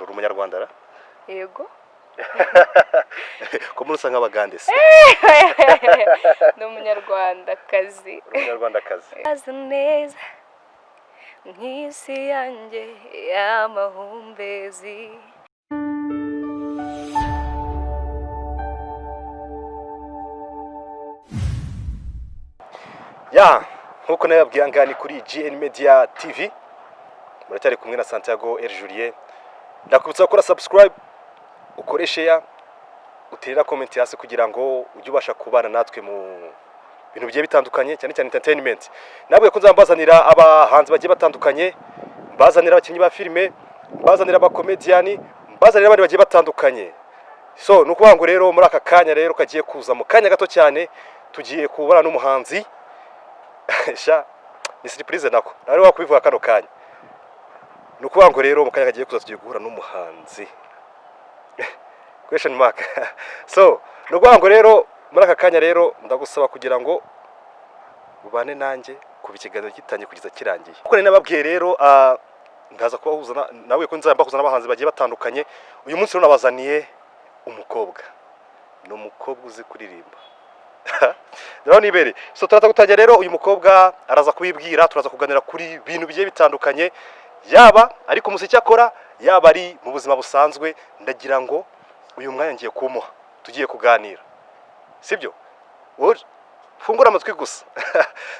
Uri umunyarwanda ra? Yego. Ko murusa nk'abagande se? Ni umunyarwandakazi. Umunyarwandakazi. Azi neza nk'isi yanjye y'amahumbezi. Nkuko nababwiye ngani kuri GN Media TV. Muracyari kumwe na Santiago El Julien. Ndakubutsa gukora subscribe, ukore share, uterera comment hasi kugira ngo ujye ubasha kubana natwe mu bintu bigiye bitandukanye cyane cyane entertainment. Nabwe ko nzambazanira abahanzi bagiye batandukanye, mbazanira abakinnyi ba filime, mbazanira abakomediani, mbazanira abandi bagiye batandukanye. So nukuvuga ngo rero muri aka kanya rero kagiye kuza mu kanya gato cyane tugiye kubana n'umuhanzi. Sha ni surprise nako. Nari wakubivuga kano kanya. Nukuvuga ngo rero mu kanya kagiye kuza tugiye guhura n'umuhanzi. Question mark. So nukuvuga ngo rero muri aka kanya rero ndagusaba kugira ngo ubane nanjye kuva ikiganiro gitangiye kugeza kirangiye. Kuko nari nababwiye rero ndaza kubahuza nawe ko nzambahuza n'abahanzi bagiye batandukanye. Uyu munsi rero nabazaniye umukobwa. No mukobwa uzi kuririmba. Rero nibere. So turaza gutangira rero uyu mukobwa araza kubibwira, turaza kuganira kuri bintu bigiye bitandukanye. Yaba ariko umuziki akora, yaba ari mu buzima busanzwe, ndagira ngo uyu mwanya ngiye kumuha tugiye kuganira. Sibyo? Wowe fungura amatwi gusa.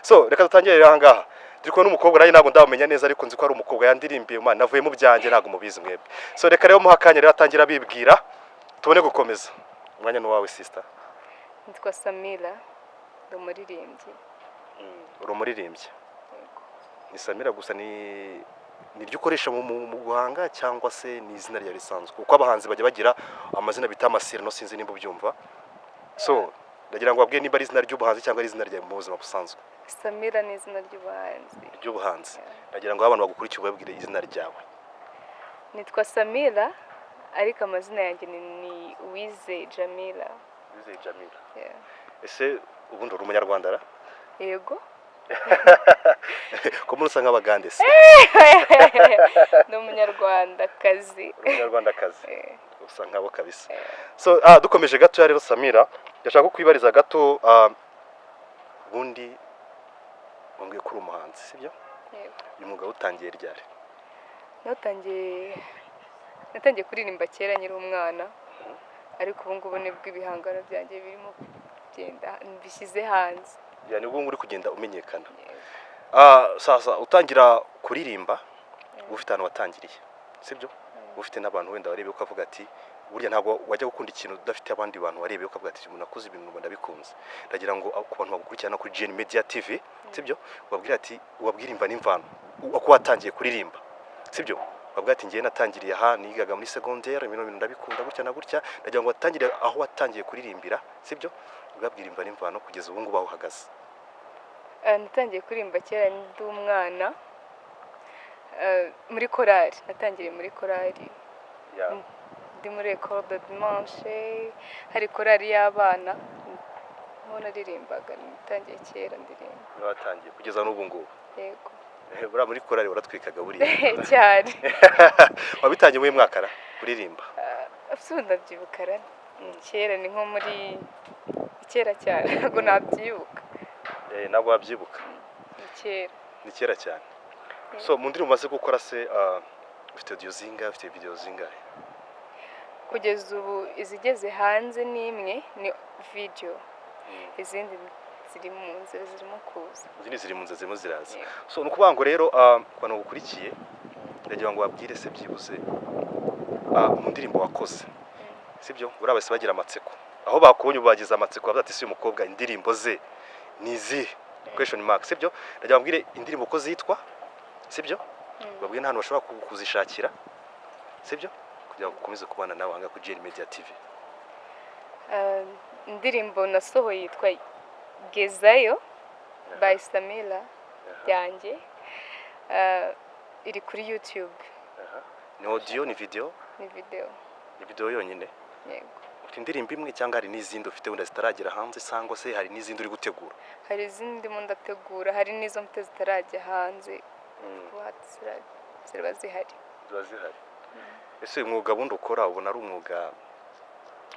So reka dutangire rero ahangaha. Turi kumwe n'umukobwa nayo ntago ndabamenya neza ariko nzi ko ari umukobwa yandirimbiye Imana navuye mu byanjye ntago mubizi mwebwe. So reka rero muhakanya rero atangira bibwira tubone gukomeza. Umwanya ni wawe sister. Nitwa Samila, ndi umuririmbyi. Uri umuririmbyi. Ni Samila gusa ni ryo ukoresha mu guhanga cyangwa se ni izina rya risanzwe kuko abahanzi bajya bagira amazina bita amasira no sinzi nimba ubyumva. So ndagira ngo wabwiye niba ari izina ry'ubuhanzi cyangwa ari izina rya mu buzima busanzwe. Samila ni izina ry'ubuhanzi. Ry'ubuhanzi. Ndagira ngo abantu bagukurikiye ubabwire izina ryawe. Nitwa Samila ariko amazina yanjye ni Wize Jamila. Wize Jamila. Yeah. Ese ubundi uri umunyarwanda ra? Yego. Ko murusa nk'abagande se? Ni umunyarwandakazi. Umunyarwandakazi. Usa nkabo kabisa. So dukomeje gato rero Samira, yashaka kwibariza gato ubundi wambwiye kuri umuhanzi sibyo? Yego. Uyu mwuga utangiye ryari? Natangiye kuririmba kera nyiri umwana. Ariko ubu ngubu nibwo ibihangano byanjye birimo kugenda bishyize hanze. Yani ubwo uri kugenda umenyekana. Sasa utangira kuririmba ufite ahantu watangiriye sibyo? Ufite n'abantu wenda barebe uko avuga ati burya ntabwo wajya gukunda ikintu udafite abandi bantu barebe uko avuga ati umuntu akoze ibintu ndabikunze. Ndagira ngo ku bantu bagukurikirana kuri GN Media TV sibyo? Ubabwira ati ubabwirimba n'imvano uko watangiye kuririmba sibyo? Babwira ati ngiye natangiriye aha nigaga muri secondaire ibintu ndabikunda gutya na gutya. Ndagira ngo watangire aho watangiye kuririmbira sibyo? Ubabwirimba n'imvano kugeza ubu ngubu uhagaze. Natangiye kuririmba kera ndi umwana muri korali. Natangiriye muri korali. Ndi muri école de dimanche, hari korali y'abana. Aho naririmbaga natangiye kera ndirimba. Watangiye kugeza n'ubu ngubu. Yego. Bura muri korali waratwikaga buriya. Cyane. Wabitangiye mu mwaka ra kuririmba? Absunda byibukara. Kera ni nko muri kera cyane ntabwo nabyibuka. Ntabwo wabyibuka. Ni kera cyane. So mu ndirimbo umaze gukora se ufite audio zingahe, ufite video zingahe? Kugeza ubu izigeze hanze ni imwe ni video. Izindi ziri mu nzira zirimo kuza. Izindi ziri mu nzira zirimo ziraza. So nukuvuga ngo rero kwano gukurikiye ndagira ngo wabwire se byibuze mu ndirimbo wakoze. Sibyo? Urabase bagira amatseko. Aho bakubonye ubagize amatseko bavuga ati si umukobwa indirimbo ze nizi question mark sibyo? Ndagira mbwire indirimbo ko zitwa sibyo? Babwiye nta hantu bashobora kuzishakira sibyo? Kugira ngo ukomeze kubana nawe hanga ku GN Media TV. Indirimbo nasohoye yitwa Gezayo by Samila yanjye. Iri kuri YouTube. Ni audio ni video? Ni video. Ni video yonyine? Yego. Ufite indirimbo imwe cyangwa hari n'izindi ufite wenda zitaragera hanze cyangwa se hari n'izindi uri gutegura? Hari izindi mu ndategura, hari n'izo mute zitarajya hanze. Ziba zihari. Ziba zihari. ese uyu mwuga bundi ukora ubona ari umwuga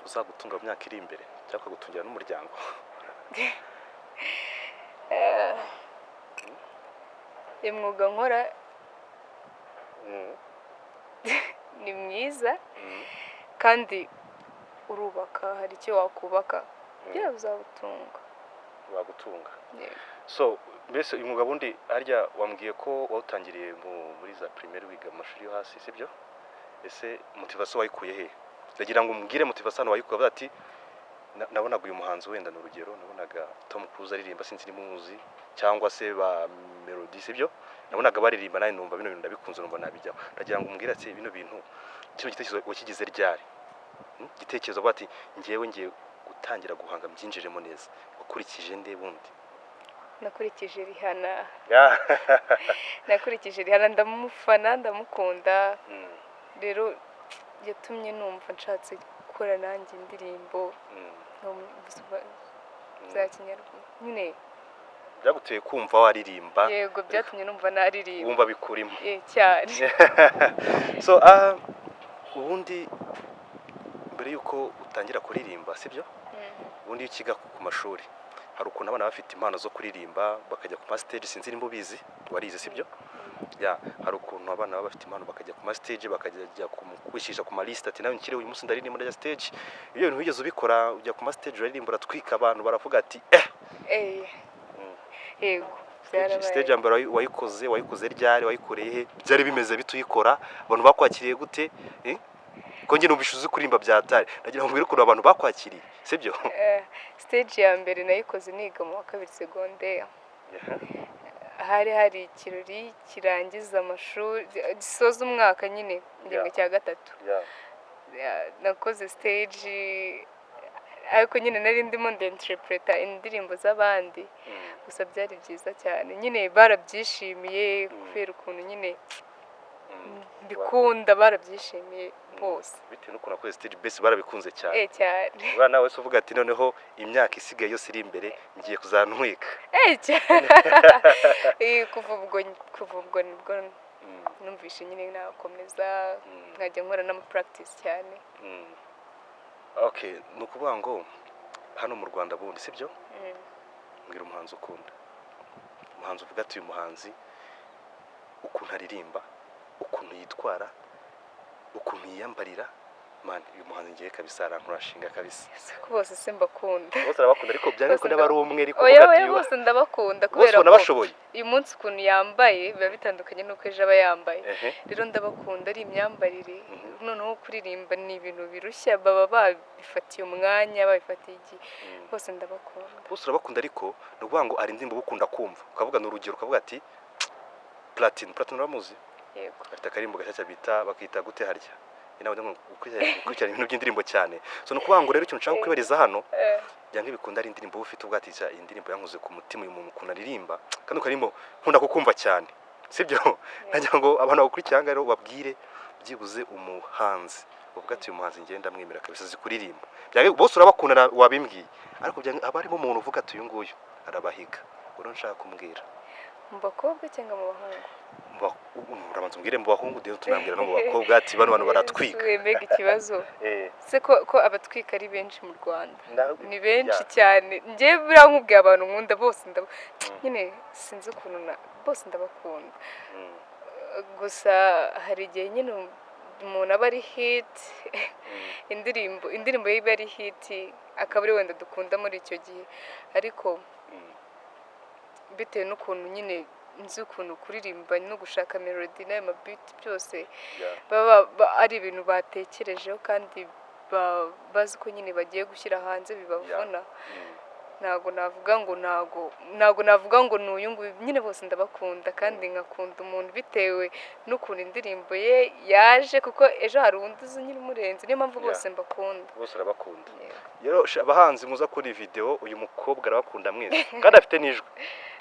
uzagutunga mu myaka iri imbere cyangwa ukagutungira n'umuryango? umwuga nkora ni mwiza kandi urubaka, hari icyo wakubaka bya bizagutunga. Wagutunga. So mbese uyu mwuga bundi harya wambwiye ko wawutangiriye muri za primaire wiga amashuri yo hasi sibyo? Ese motivation wayikuye he? Ndagira ngo umbwire motivation wayikuye avuga ati nabonaga uyu muhanzi wenda n'urugero, nabonaga Tom Cruise aririmba sinzi ni muzi cyangwa se ba Melody sibyo? Nabonaga baririmba nawe numva bino bintu ndabikunze numva nabijyaho. Ndagira ngo umbwire ati bino bintu kino gitekerezo wakigize ryari? Gitekerezo bati ngiye gutangira guhanga mbyinjiremo neza. Wakurikije nde bundi? Nakurikije Rihanna. Nakurikije Rihanna, ndamufana ndamukunda. Rero yatumye numva nshatse gukora nanjye indirimbo za Kinyarwanda. Nyine byaguteye kumva waririmba? Yego, byatumye numva naririmba. Wumva bikurimo? Cyane. So ubundi mbere yuko utangira kuririmba sibyo? Ubundi ukiga ku mashuri hari ukuntu abana bafite impano zo kuririmba bakajya ku stage, sinzi nimba ubizi, warize sibyo? Hari ukuntu abana baba bafite impano bakajya ku stage bakajya kwishisha ku list ati nawe nkire uyu munsi ndaririmba ndajya stage. Iyo bintu wigeze ubikora ujya ku stage uririmba uratwika abantu baravuga ati yego stage mbere wayikoze ryari, wayikoreye he, byari bimeze bituyikora, abantu bakwakiriye gute? Konge numvishe uzi kurimba byatari, nagira ngo mbwire ukuntu abantu bakwakiriye sibyo? Stage ya mbere nayikoze niga mu wa kabiri secondaire. Hari ikirori kirangiza amashuri gisoza umwaka nyine igihembwe cya gatatu. Nakoze stage ariko nyine nari ndimo ndinterpreta indirimbo z'abandi, gusa byari byiza cyane, nyine barabyishimiye kubera ukuntu nyine bikunda, barabyishimiye bose bitewe n'ukuntu akoze stage base barabikunze cyane. Cyane Bwana wese uvuga ati noneho imyaka isigaye yose iri imbere ngiye kuzantwika. kuva ubwo nibwo numvishe nyine nakomeza nkajya nkora n'ama practice cyane. Okay, nukuvuga ngo hano mu Rwanda bundi sibyo? Mbwira umuhanzi ukunda, umuhanzi uvuga ati uyu muhanzi ukuntu aririmba, ukuntu yitwara, ukuntu yiyambarira, man uyu muhanzi ngiye kabisa arankurashinga kabisa. Bose simbakunda. Bose arabakunda ariko byane ko n'abari umwe ariko uvuga ati bose ndabakunda kubera ko nabashoboye. Uyu munsi ukuntu yambaye biba bitandukanye nuko ejo aba yambaye. Rero ndabakunda ari imyambarire, noneho kuririmba ni ibintu birushya, baba babifatiye umwanya, babifatiye iki, bose ndabakunda. Bose urabakunda ariko no kuvuga ngo ari indirimbo gukunda kumva, ukavuga n'urugero ukavuga ati Platini uramuzi? Yego. Afite akarimbo gashyashya bita bakita gute harya. Inawe ndimo gukurikirana ibintu by'indirimbo cyane. So no kuvuga ngo rero ikintu nshaka kwibariza hano byange bikunda ari indirimbo ufite ubwatisha iyi ndirimbo yankuze ku mutima uyu muntu ukunda aririmba kandi ukarimo nkunda kukumva cyane sibyo? Nagira ngo abantu bakurikirana rero babwire byibuze umuhanzi uvuga ati uyu muhanzi ngenda mwemera kabisa zikuririmba. Byange bose urabakunda wabimbwiye ariko byange abarimo umuntu uvuga ati uyu nguyu arabahiga. Uro nshaka kumbwira mu bakobwa cyangwa mu bahungu? Urabanza umbwire mu bahungu rero tunambwira no mu bakobwa ati bano baratwika. Mbega ikibazo se ko abatwika ari benshi mu Rwanda, ni benshi cyane. Ngiye buriya nkubwiye abantu nkunda bose nyine sinzi ukuntu bose ndabakunda, gusa hari igihe nyine umuntu aba ari hit indirimbo ye iba ari hit akaba ari wenda dukunda muri icyo gihe, ariko bitewe n'ukuntu nyine nzi ukuntu kuririmba no gushaka melody n'ayo mabiti byose baba ari ibintu batekerejeho kandi bazi ko nyine bagiye gushyira hanze bibavuna. Ntago navuga ngo n'uyu nguyu, nyine bose ndabakunda kandi nkakunda umuntu bitewe n'ukuntu indirimbo ye yaje, kuko ejo hari undi uzi nyine umurenze, niyo mpamvu bose mbakunda. Bose arabakunda. Rero abahanzi muza kuri video uyu mukobwa arabakunda mwese kandi afite n'ijwi.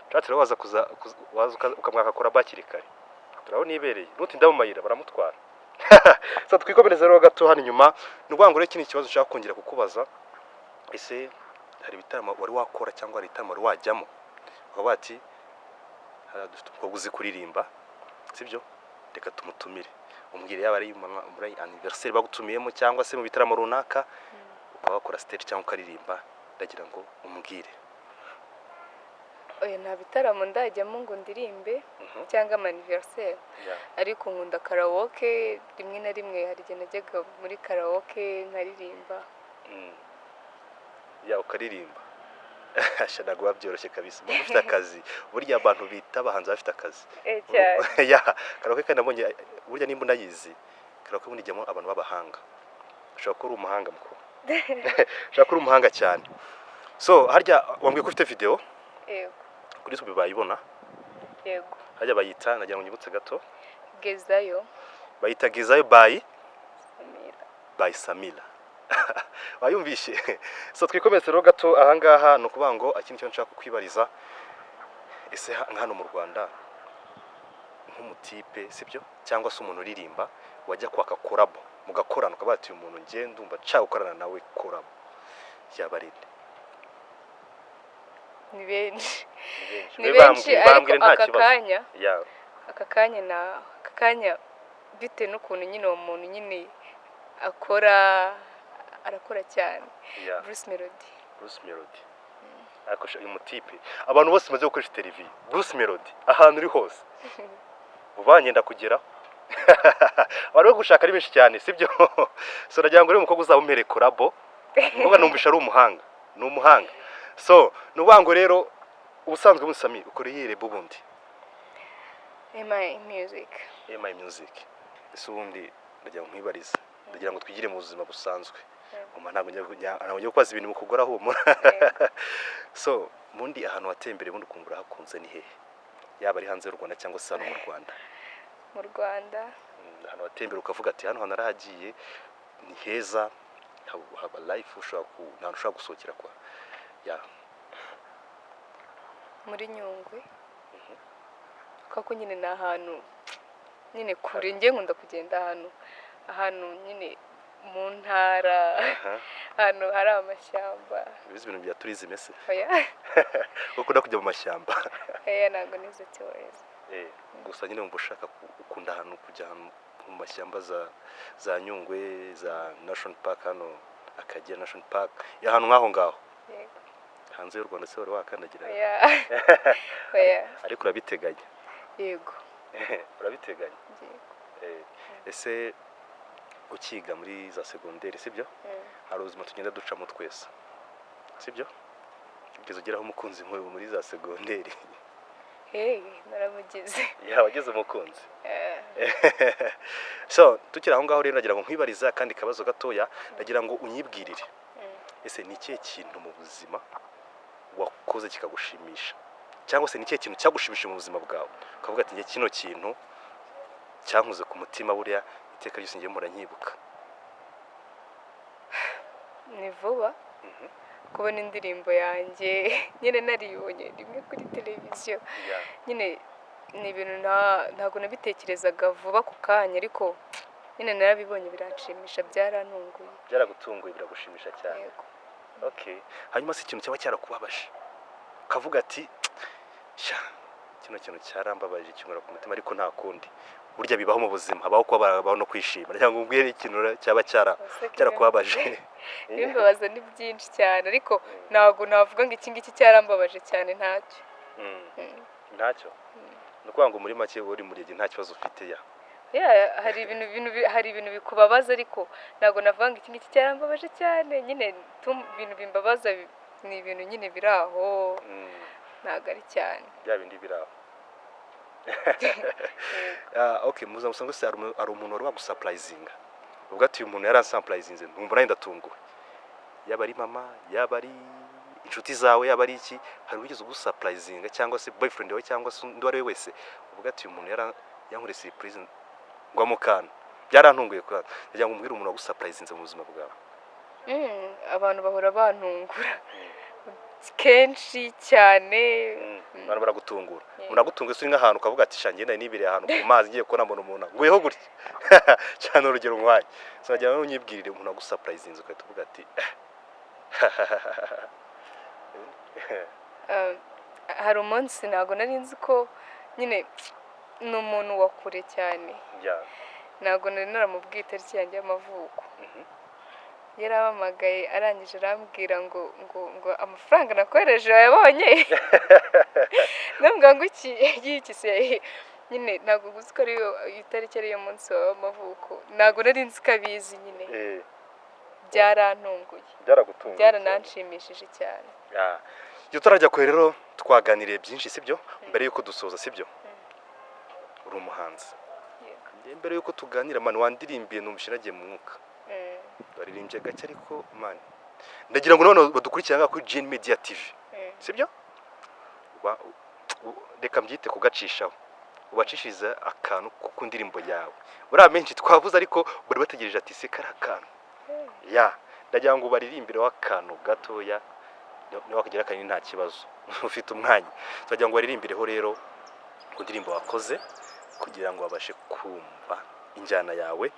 Chatira waza ukamwaka kora bakiri kare. Turabona ibereye. Nutinda mu mayira baramutwara. So twikomereza rero gato hano inyuma. Nubwo ngo rero kindi kibazo ushaka kongera kukubaza. Ese hari bitaramo wari wakora cyangwa hari bitaramo wari wajyamo? Ukaba ati dufite umukobwa uzi kuririmba. Sibyo? Reka tumutumire. umbwire yaba ari muri anniversaire bagutumiyemo cyangwa se mu bitaramo runaka ukaba wakora stage cyangwa ukaririmba ndagira ngo umbwire. Oya nta bitaramo ndajyamo ngo ndirimbe cyangwa anniversaire ariko nkunda karaoke rimwe na rimwe hari igihe najyaga muri karaoke nkaririmba. Ukaririmba ashana guba byoroshye kabisa mu ufite akazi burya abantu bita abahanzi bafite akazi karaoke kandi nabonye burya nimba unayizi karaoke bundi ijyamo abantu b'abahanga ushobora kuba uri umuhanga mukuru ushobora kuba uri umuhanga cyane. So harya wambwiye ko ufite video yego kuri YouTube bayibona yego harya bayita nagira ngo nyibutse gato gezayo bayita gezayo by Samila wayumvishe. So twikomeze rero gato ahangaha no kuvuga ngo akindi cyo nshaka kwibariza ese hano mu Rwanda nk'umutipe sibyo cyangwa se umuntu uririmba wajya kwaka collab mugakorana ukabati umuntu ngiye ndumva nshaka gukorana nawe collab yabarinde ni benshi bambwire nta kibazo aka kanya bite n'ukuntu nyine uwo muntu nyine arakora cyane. Bruce Melody ariko uyu mutipe abantu bose maze gukoresha televiziyo Bruce Melody ahantu uri hose ubanyenda kugeraho bari gushaka ari benshi cyane sibyo. So nagira ngo rero umukobwa uzabumere collab ngoga numvisha ari umuhanga ni umuhanga. So nubango rero ubusanzwe muri Samila ukoreye rebo bundi my music ese ubundi ndagira ngo mwibarize ndagira ngo twigire mu buzima busanzwe ngoma ntabwo njya kwaza ibintu mukugora humura. So mundi ahantu watembere bundi ukumbura hakunze ni hehe yaba ari hanze y'u Rwanda cyangwa se hano mu Rwanda? Mu Rwanda ahantu watembere ukavuga ati hano narahagiye ni heza haba life ushobora gusohokera kwa muri Nyungwe kako nyine na ahantu nyine kure nge nkunda kugenda ahantu nyine mu ntara ahantu hari amashyamba. Bizi ibintu bya tourism ese oya ukunda kujya mu mashyamba ntabwo nizo tourism gusa nyine umva ushaka ukunda ahantu kujya mu mashyamba za Nyungwe za National Park hano Akagera National Park ahantu nk'aho ngaho hanze y'u Rwanda se wari wakandagira ariko urabiteganya? Yego urabiteganya. Ese ukiga muri za secondaire sibyo hari ubuzima tugenda ducamo twese sibyo ugeze ugeraho umukunzi muri za secondaire naramugize wageze umukunzi so tukira aho ngaho rero nagira ngo nkwibariza kandi kabazo gatoya nagira ngo unyibwirire ese ni ikihe kintu mu buzima wakoze kikagushimisha cyangwa se ni ikihe kintu cyagushimisha mu buzima bwawe ukavuga ati nge kino kintu cyankuze ku mutima buriya iteka ryose ngiye muranyibuka? Ni vuba kubona indirimbo yanjye nyine naribonye rimwe kuri televiziyo nyine ni ibintu ntabwo nabitekerezaga vuba ku kanya ariko nyine narabibonye biranshimisha byaragutunguye biragushimisha cyane. Okay hanyuma se ikintu cyaba cyarakubabaje ukavuga ati kino kintu cyarambabaje kimura ku mutima ariko nta kundi burya bibaho mu buzima habaho kuba barabaho no kwishima cyangwa ubwire ikintu cyaba cyarakubabaje? Bimbabaza ni byinshi cyane ariko ntabwo navuga ngo iki ngiki cyarambabaje cyane ntacyo no kwanga muri make uri muri gihe nta kibazo ufite hari ibintu bikubabaza ariko ntabwo navuga ngo iki ngiki cyarambabaje cyane nyine ibintu bimbabaza ni ibintu nyine biraho ntabwo ari cyane bya bindi biraho. Okay muza musanga se ari umuntu wari wagusupplizinga ubwo ati umuntu yaransurprizinze ndumva nayo ndatunguwe yaba ari mama yaba ari inshuti zawe yaba ari iki hari wigeze ugusupplizinga cyangwa se boyfriend wawe cyangwa se undi wari wese ubwo ati umuntu yankore surprise ngo amukana byarantunguye kuri ndagira ngo umbwire umuntu wagusupplizinze mu buzima bwawe. Abantu bahora bantungura kenshi cyane abantu baragutungura unagutunguye uri nk'ahantu ukavuga ati shangiye nayo nibire ahantu ku mazi ngiye kubona umuntu nguyeho gutya cyane urugero nkwaye so nagira ngo unyibwirire umuntu wagusupplizinze ukahita uvuga ati hari umunsi ntabwo nari nzi ko nyine ni umuntu wa kure cyane ntabwo nari naramubwiye itariki yanjye y'amavuko. Yarampamagaye arangije arambwira ngo amafaranga nakohereje wayabonye. Ndamubwira ngo iki se nyine ntabwo guzi ko ariyo itariki ariyo munsi wawe w'amavuko, ntabwo nari nzi ko abizi nyine. Byarantunguye, byarananshimishije cyane. iyo turajya kure rero twaganiriye byinshi sibyo mbere yuko dusoza sibyo. Uri umuhanzi, mbere yuko tuganira mani wandirimbiye numvise nagiye mu mwuka. Baririmbye gake ariko mani ndagira ngo none badukurikirana kuri GN Media TV sibyo. Reka mbyite kugacishaho, ubacishiriza akantu ku ndirimbo yawe. Buriya menshi twavuze ariko bari bategereje ati se kari akantu. Ndagira ngo baririmbire akantu gatoya niba kugira akanya nta kibazo ufite umwanya. Ndagira ngo baririmbireho rero ku ndirimbo wakoze kugira ngo babashe kumva injyana yawe,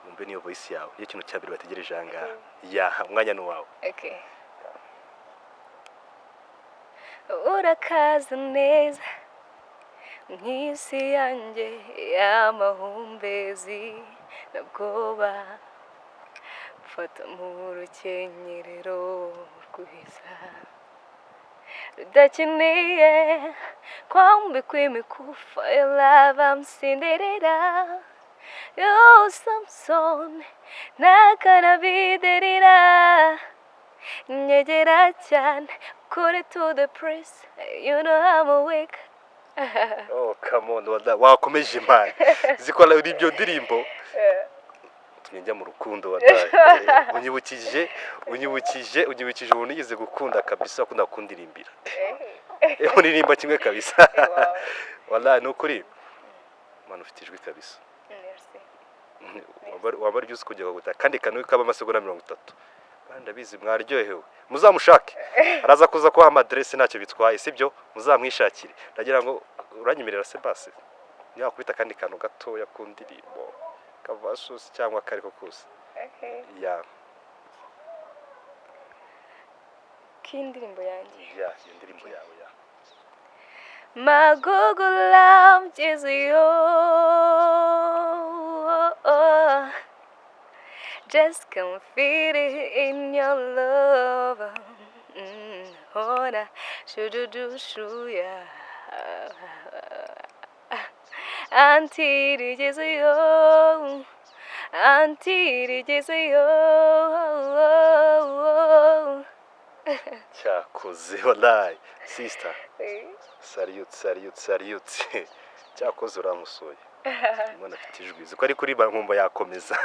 umve niyo voice yawe. Iyo kintu cyabiri bategereje ahangaha umwanya ni wawe. Urakaza neza nk'isi yanjye y'amahumbezi nabwoba, fata mu rukenyerero rwiza rudakeneye kwambikwa imikufa. Your love I'm Cinderella, you're Samson nakanabiderera. Nyegera cyane kuri to the press, you know I'm awake. Come on wakomeje imana zikora ibyo ndirimbo njya mu rukundo unyibukije umuntu yigeze gukunda kabisa, akunda kundirimbira. Uririmba kimwe kabisa. Wallahi nukuri mwana ufite ijwi kabisa. Waba ryuze kujya guta kandi kanwe kaba amasegonda 30. Ndabizi mwaryohewe, muzamushake araza kuza kwa amadresse ntacyo bitwaye sibyo, muzamwishakire. Ndagira ngo uranyemerera se basi niba kubita kandi kantu gatoya ku ndirimbo kavasusi cyangwa kariko kose. Kindirimbo yanjye iyo ndirimbo yawe My Google love is you. Just can feel it in your love. Hora shudu shuya until it is you, until it is you. cyakoze wallahi sister. Salute cyakoze uramusoye. Mwana afite ijwi ziko ari kuri nkumva yakomeza.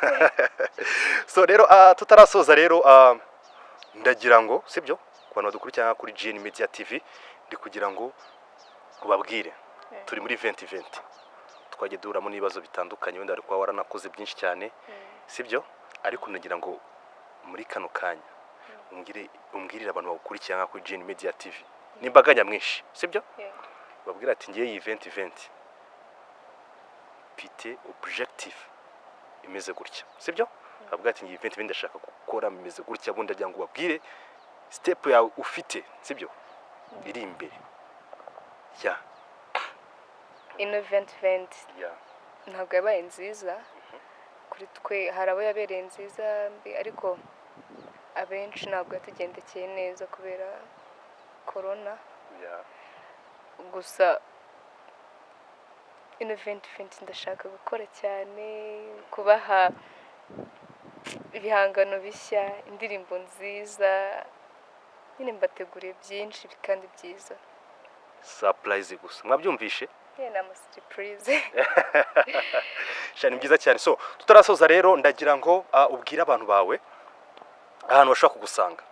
So rero tutarasoza rero ndagira ngo sibyo ku bantu badukurikirana kuri GN Media TV ndi kugira ngo ubabwire turi muri 2020 twagiye duramo n'ibibazo bitandukanye, wenda ariko waranakoze byinshi cyane sibyo, ariko ndagira ngo muri kano kanya umbwirira abantu bagukurikirana kuri GN Media TV n'imbaga nyamwinshi sibyo, babwira ati ngiye iyi 2020 mfite objectif imeze gutya sibyo. Babwira ati ngiye 2020 ndashaka gukora imeze gutya, bundi ndagira ngo babwire step yawe ufite sibyo iri imbere. In 2020 ntabwo yabaye nziza kuri twe, hari abo yabereye nziza ariko abenshi ntabwo yatugendekeye neza kubera corona. Gusa in 2020 ndashaka gukora cyane, kubaha ibihangano bishya, indirimbo nziza, nyine mbateguriye byinshi kandi byiza. Surprise gusa mwabyumvishe nama surprise. Shani byiza cyane. So tutarasoza rero ndagira ngo ubwire abantu bawe ahantu bashaka kugusanga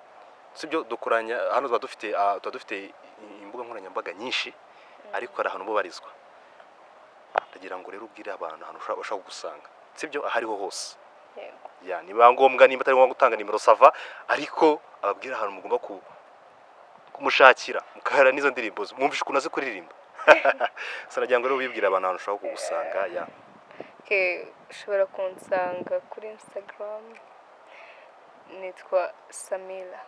sibyo. Dukuranya hano dufite imbuga nkoranyambaga nyinshi ariko ari ahantu bubarizwa. Ndagira ngo rero ubwire abantu ahantu bashaka kugusanga sibyo ahariho hose. Niba ngombwa nimba atari ngombwa gutanga nimero sava, ariko ababwira ahantu mugomba kumushakira mukahara n'izo ndirimbo mwumvishe ukuntu azi kuririmba. Sanagira ngo rero wibwira abantu ahantu ushaka kugusanga. Ushobora kunsanga kuri Instagram nitwa Samila.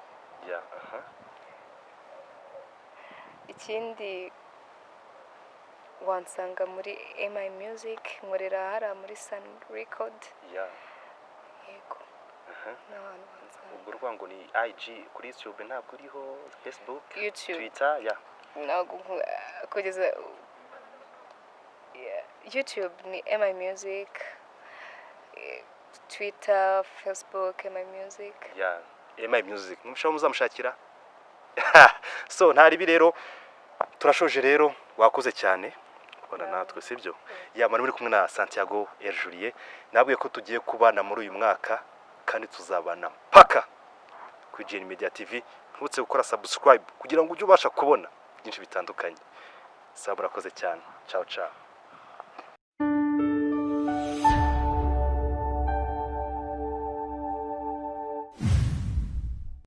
Ikindi wansanga muri MI Music, nkorera hariya muri Sun Record. Yeah. Yego. N'ahantu wansanga. Ubwo urwa ngo ni IG kuri YouTube ntabwo uriho, Facebook, YouTube. Twitter, yeah. Ntabwo kugeza YouTube ni MI Music, Twitter, Facebook, MI Music. Yeah. MI Music. Mushobora muzamushakira. So ntari rero turashoje rero wakoze cyane. Bana natwe sibyo. Yaba muri kumwe na Santiago Julie. Nabwiye ko tugiye kubana muri uyu mwaka kandi tuzabana paka ku Media TV. Ntutse gukora subscribe kugira ngo ujye ubasha kubona byinshi bitandukanye. Sabura koze cyane. Ciao ciao.